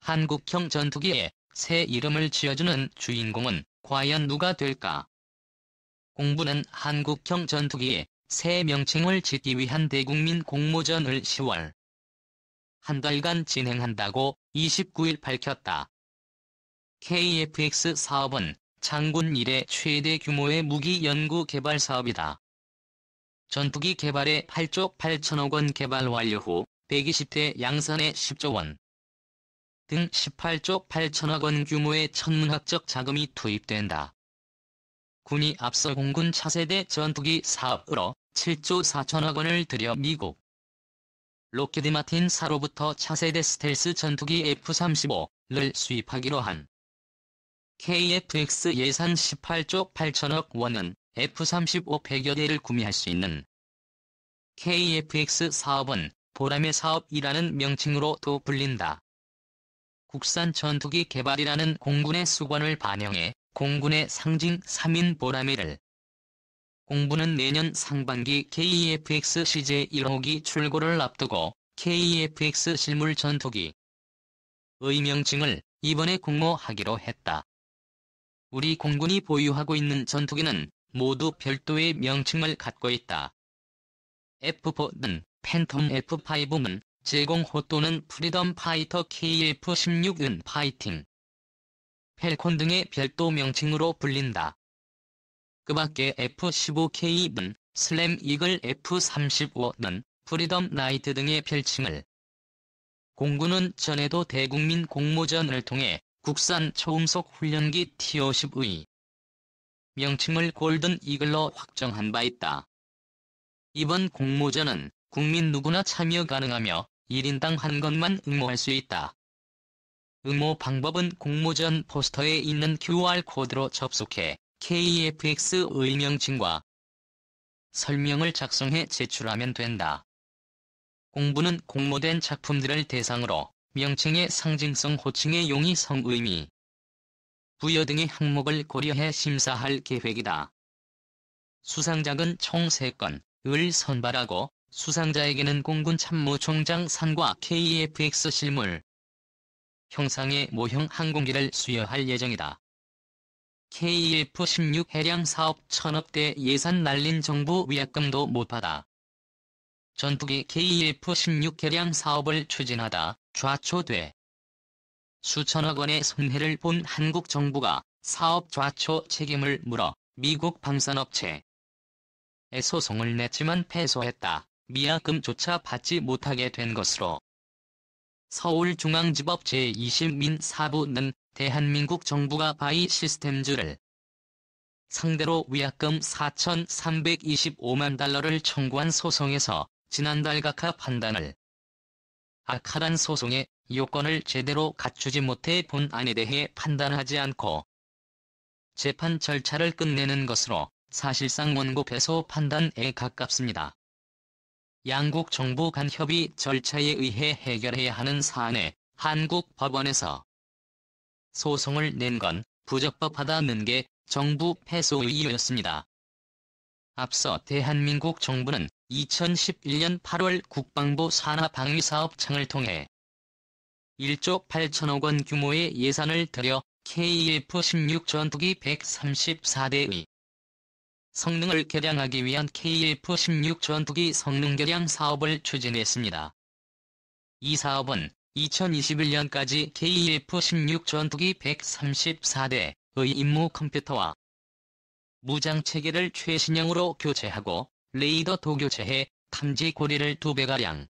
한국형 전투기에 새 이름을 지어주는 주인공은 과연 누가 될까? 공군은 한국형 전투기에 새 명칭을 짓기 위한 대국민 공모전을 10월 한 달간 진행한다고 29일 밝혔다. KF-X 사업은 장군 이래 최대 규모의 무기 연구 개발 사업이다. 전투기 개발에 8조 8천억 원 개발 완료 후 120대 양산에 10조 원 등 18조 8천억 원 규모의 천문학적 자금이 투입된다. 군이 앞서 공군 차세대 전투기 사업으로 7조 4천억 원을 들여 미국 록히드 마틴사로부터 차세대 스텔스 전투기 F-35를 수입하기로 한 KF-X 예산 18조 8천억 원은 F-35 100여 대를 구매할 수 있는 KF-X 사업은 보람의 사업이라는 명칭으로도 불린다. 국산 전투기 개발이라는 공군의 수관을 반영해 공군의 상징 3인 보람회를 공군은 내년 상반기 KF-X CJ-1호기 출고를 앞두고 KF-X 실물 전투기의 명칭을 이번에 공모하기로 했다. 우리 공군이 보유하고 있는 전투기는 모두 별도의 명칭을 갖고 있다. F4는 팬텀 F5는 제공호 또는 프리덤 파이터 KF-16은 파이팅 펠콘 등의 별도 명칭으로 불린다. 그 밖에 F-15K는 슬램 이글 F-35는 프리덤 나이트 등의 별칭을 공군은 전에도 대국민 공모전을 통해 국산 초음속 훈련기 T-50의 명칭을 골든 이글로 확정한 바 있다. 이번 공모전은 국민 누구나 참여 가능하며 1인당 한 건만 응모할 수 있다. 응모 방법은 공모전 포스터에 있는 QR코드로 접속해 KF-X의 명칭과 설명을 작성해 제출하면 된다. 공부는 공모된 작품들을 대상으로 명칭의 상징성, 호칭의 용이성, 의미, 부여 등의 항목을 고려해 심사할 계획이다. 수상작은 총 3건을 선발하고 수상자에게는 공군 참모총장 상과 KF-X 실물 형상의 모형 항공기를 수여할 예정이다. KF-16 해량 사업 1,000억 대 예산 날린 정부 위약금도 못 받아 전투기 KF-16 해량 사업을 추진하다 좌초돼 수천억 원의 손해를 본 한국 정부가 사업 좌초 책임을 물어 미국 방산업체에 소송을 냈지만 패소했다. 미약금조차 받지 못하게 된 것으로 서울중앙지법 제20민사부는 대한민국 정부가 바이 시스템즈를 상대로 위약금 4,325만 달러를 청구한 소송에서 지난달 각하 판단을 악화한 소송의 요건을 제대로 갖추지 못해 본안에 대해 판단하지 않고 재판 절차를 끝내는 것으로 사실상 원고 패소 판단에 가깝습니다. 양국 정부 간 협의 절차에 의해 해결해야 하는 사안에 한국 법원에서 소송을 낸 건 부적법하다는 게 정부 패소의 이유였습니다. 앞서 대한민국 정부는 2011년 8월 국방부 산하방위사업청을 통해 1조 8천억 원 규모의 예산을 들여 KF-16 전투기 134대의 성능을 개량하기 위한 KF-16 전투기 성능 개량 사업을 추진했습니다. 이 사업은 2021년까지 KF-16 전투기 134대의 임무 컴퓨터와 무장체계를 최신형으로 교체하고 레이더도 교체해 탐지 고리를 2배가량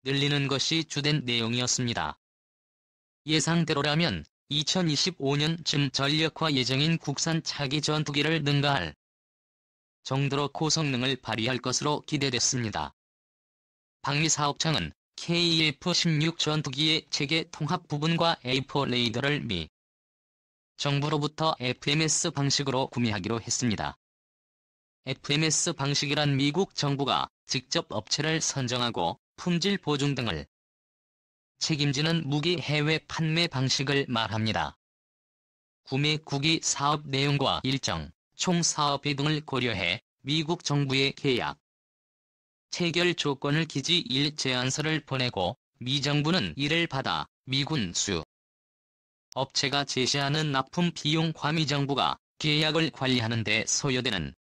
늘리는 것이 주된 내용이었습니다. 예상대로라면 2025년쯤 전력화 예정인 국산 차기 전투기를 능가할 정도로 고성능을 발휘할 것으로 기대됐습니다. 방위사업청은 KF-16 전투기의 체계 통합 부분과 A4 레이더를 미 정부로부터 FMS 방식으로 구매하기로 했습니다. FMS 방식이란 미국 정부가 직접 업체를 선정하고 품질 보증 등을 책임지는 무기 해외 판매 방식을 말합니다. 구매국이 사업 내용과 일정, 총 사업비 등을 고려해 미국 정부에 계약 체결 조건을 기지 1 제안서를 보내고 미 정부는 이를 받아 미군 수 업체가 제시하는 납품 비용 과미정부가 계약을 관리하는 데 소요되는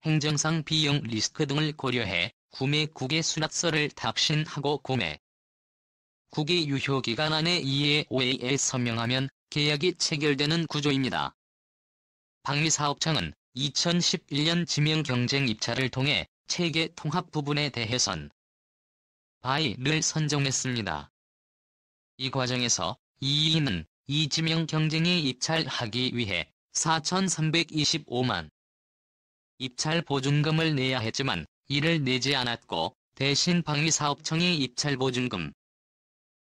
행정상 비용 리스크 등을 고려해 구매국의 수납서를 답신하고 구매 국의 유효기간 안에 EAOA에 서명하면 계약이 체결되는 구조입니다. 박리사업청은 2011년 지명경쟁 입찰을 통해 체계 통합 부분에 대해선 바이를 선정했습니다. 이 과정에서 이이는 이 지명 경쟁에 입찰하기 위해 4,325만 입찰 보증금을 내야 했지만 이를 내지 않았고 대신 박리사업청에 입찰 보증금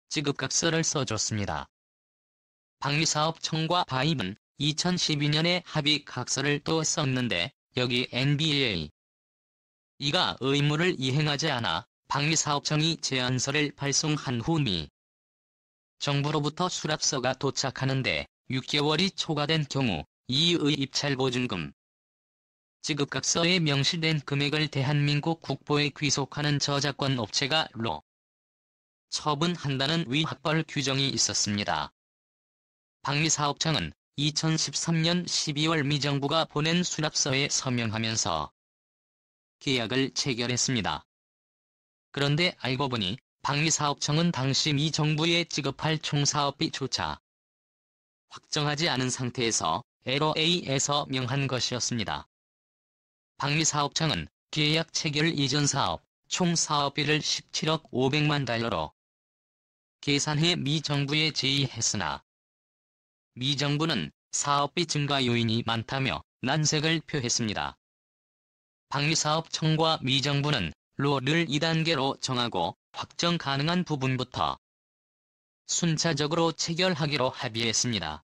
지급각서를 써줬습니다. 박리사업청과 바이브는 2012년에 합의각서를 또 썼는데 여기 NBA 이가 의무를 이행하지 않아 박리사업청이 제안서를 발송한 후 미 정부로부터 수납서가 도착하는데 6개월이 초과된 경우 이의 입찰 보증금 지급각서에 명시된 금액을 대한민국 국보에 귀속하는 저작권 업체가 로 처분한다는 위학벌 규정이 있었습니다. 박리사업청은 2013년 12월 미정부가 보낸 수납서에 서명하면서 계약을 체결했습니다. 그런데 알고 보니 박리사업청은 당시 미 정부에 지급할 총사업비조차 확정하지 않은 상태에서 LOA에서 명한 것이었습니다. 박리사업청은 계약 체결 이전 사업 총 사업비를 17억 500만 달러로 계산해 미 정부에 제의했으나 미 정부는 사업비 증가 요인이 많다며 난색을 표했습니다. 박리사업청과 미 정부는 로를 2단계로 정하고 확정 가능한 부분부터 순차적으로 체결하기로 합의했습니다.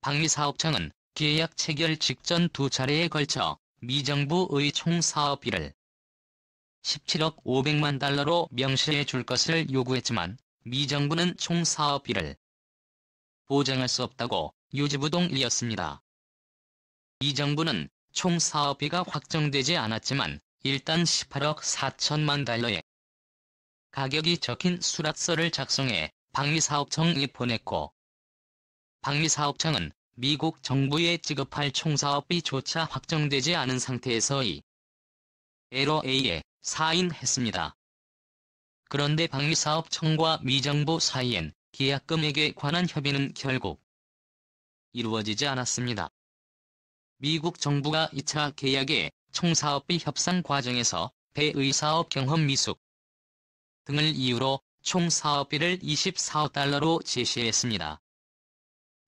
박리사업청은 계약 체결 직전 2차례에 걸쳐 미 정부의 총 사업비를 17억 500만 달러로 명시해 줄 것을 요구했지만 미 정부는 총 사업비를 보장할 수 없다고 요지부동이었습니다. 미 정부는 총 사업비가 확정되지 않았지만 일단 18억 4천만 달러의 가격이 적힌 수납서를 작성해 박리사업청에 보냈고 박리사업청은 미국 정부에 지급할 총사업비조차 확정되지 않은 상태에서 이 LOA에 사인했습니다. 그런데 박리사업청과 미 정부 사이엔 계약 금액에 관한 협의는 결국 이루어지지 않았습니다. 미국 정부가 2차 계약의 총사업비 협상 과정에서 배의 사업 경험 미숙 등을 이유로 총 사업비를 24억 달러로 제시했습니다.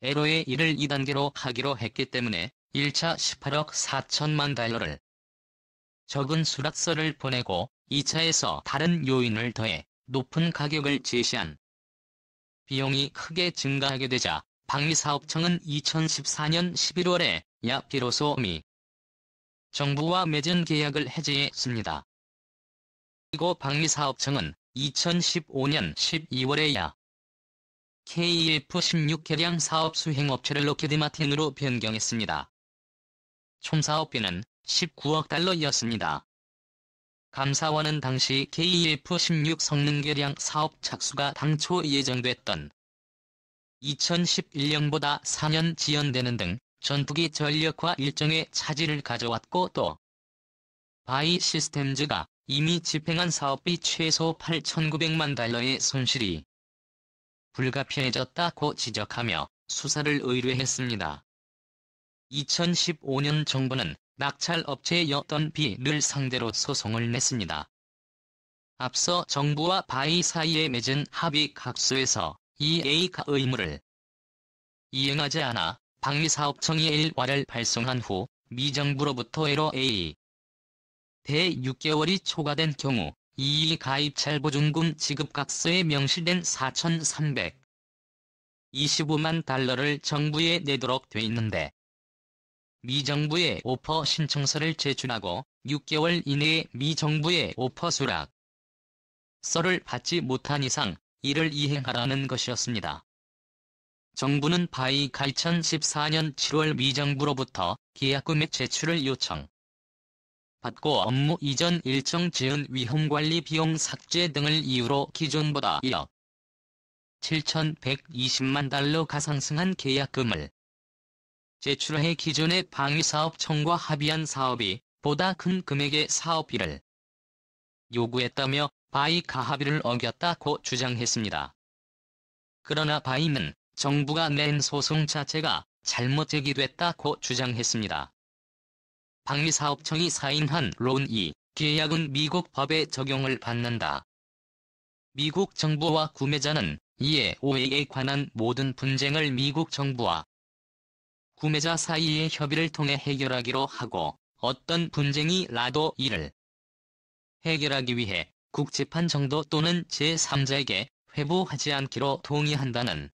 LOA 이를 2단계로 하기로 했기 때문에 1차 18억 4천만 달러를 적은 수락서를 보내고 2차에서 다른 요인을 더해 높은 가격을 제시한 비용이 크게 증가하게 되자 박리사업청은 2014년 11월에 비로소 미 정부와 맺은 계약을 해지했습니다. 그리고 박리사업청은 2015년 12월에 KF-16 개량 사업 수행업체를 로키드 마틴으로 변경했습니다. 총 사업비는 19억 달러였습니다. 감사원은 당시 KF-16 성능 개량 사업 착수가 당초 예정됐던 2011년보다 4년 지연되는 등 전투기 전력화 일정에 차질을 가져왔고 또 바이 시스템즈가 이미 집행한 사업비 최소 8,900만 달러의 손실이 불가피해졌다고 지적하며 수사를 의뢰했습니다. 2015년 정부는 낙찰업체였던 B를 상대로 소송을 냈습니다. 앞서 정부와 바이 사이에 맺은 합의 각서에서 EA가 의무를 이행하지 않아 박리사업청이 LOA를 발송한 후 미 정부로부터 LOA 대 6개월이 초과된 경우 EA 가입찰 보증금 지급각서에 명시된 4,325만 달러를 정부에 내도록 돼 있는데 미 정부에 오퍼 신청서를 제출하고 6개월 이내에 미 정부의 오퍼 수락서를 받지 못한 이상 이를 이행하라는 것이었습니다. 정부는 바이가 2014년 7월 미 정부로부터 계약금액 제출을 요청 받고 업무 이전 일정 지연 위험관리 비용 삭제 등을 이유로 기존보다 1억 7,120만 달러가 상승한 계약금을 제출해 기존의 방위사업 청과 합의한 사업이 보다 큰 금액의 사업비를 요구했다며 바이가 합의를 어겼다고 주장했습니다. 그러나 바이는 정부가 낸 소송 자체가 잘못 제기됐다고 주장했습니다. 방위사업청이 사인한 론 2 계약은 미국 법의 적용을 받는다. 미국 정부와 구매자는 이에 오해에 관한 모든 분쟁을 미국 정부와 구매자 사이의 협의를 통해 해결하기로 하고 어떤 분쟁이 나도 이를 해결하기 위해 국제판 정도 또는 제3자에게 회부하지 않기로 동의한다는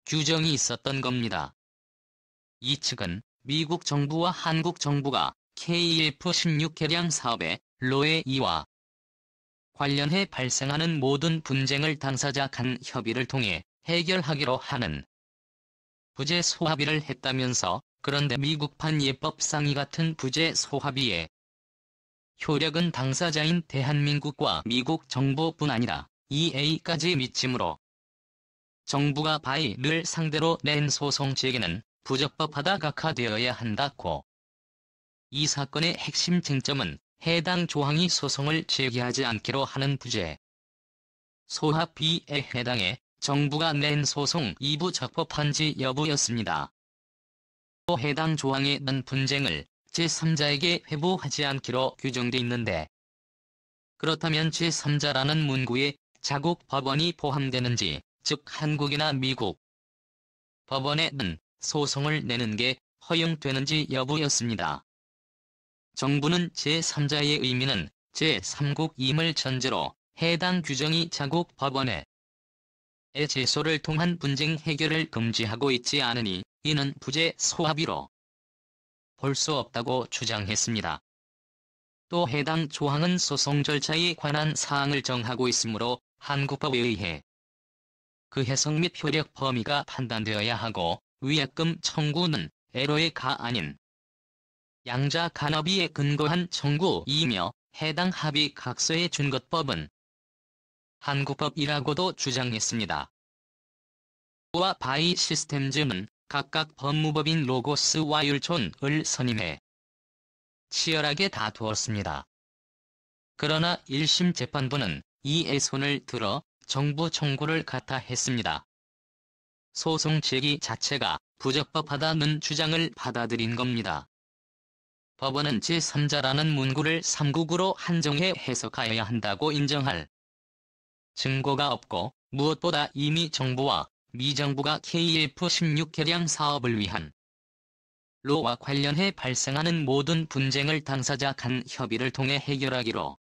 규정이 있었던 겁니다. 이 측은 미국 정부와 한국 정부가 KF-16 개량 사업의 로에 2와 관련해 발생하는 모든 분쟁을 당사자 간 협의를 통해 해결하기로 하는 부재 소합의를 했다면서 그런데 미국판 예법상의 같은 부재 소합의의 효력은 당사자인 대한민국과 미국 정부뿐 아니라 EA까지 미치므로 정부가 바이를 상대로 낸 소송 제기는 부적법하다 각하되어야 한다고. 이 사건의 핵심 쟁점은 해당 조항이 소송을 제기하지 않기로 하는 부재 소합의에 해당해 정부가 낸 소송이 부적법한지 여부였습니다. 또 해당 조항에 난 분쟁을 제3자에게 회부하지 않기로 규정돼 있는데 그렇다면 제3자라는 문구에 자국 법원이 포함되는지, 즉 한국이나 미국 법원에는 소송을 내는 게 허용되는지 여부였습니다. 정부는 제3자의 의미는 제3국임을 전제로 해당 규정이 자국 법원에 제소를 통한 분쟁 해결을 금지하고 있지 않으니 이는 부재 소합의로 볼 수 없다고 주장했습니다. 또 해당 조항은 소송 절차에 관한 사항을 정하고 있으므로 한국법에 의해 그 해석 및 효력 범위가 판단되어야 하고 위약금 청구는 애로의가 아닌 양자 간합의에 근거한 청구이며 해당 합의 각서의 준것법은 한국법이라고도 주장했습니다. 와 바이 시스템즈는 각각 법무법인 로고스와 율촌을 선임해 치열하게 다투었습니다. 그러나 1심 재판부는 이에 손을 들어 정부 청구를 가타했습니다. 소송 제기 자체가 부적법하다는 주장을 받아들인 겁니다. 법원은 제3자라는 문구를 3국으로 한정해 해석하여야 한다고 인정할 증거가 없고 무엇보다 이미 정부와 미정부가 KF-16 개량 사업을 위한 로와 관련해 발생하는 모든 분쟁을 당사자 간 협의를 통해 해결하기로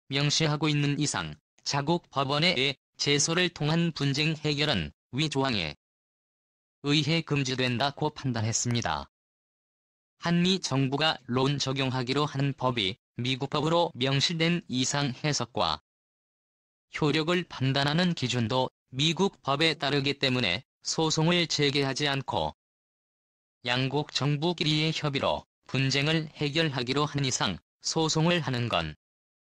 명시하고 있는 이상 자국 법원에 제소를 통한 분쟁 해결은 위 조항에 의해 금지된다고 판단했습니다. 한미 정부가 론 적용하기로 한 법이 미국 법으로 명시된 이상 해석과 효력을 판단하는 기준도 미국 법에 따르기 때문에 소송을 제기하지 않고 양국 정부끼리의 협의로 분쟁을 해결하기로 한 이상 소송을 하는 건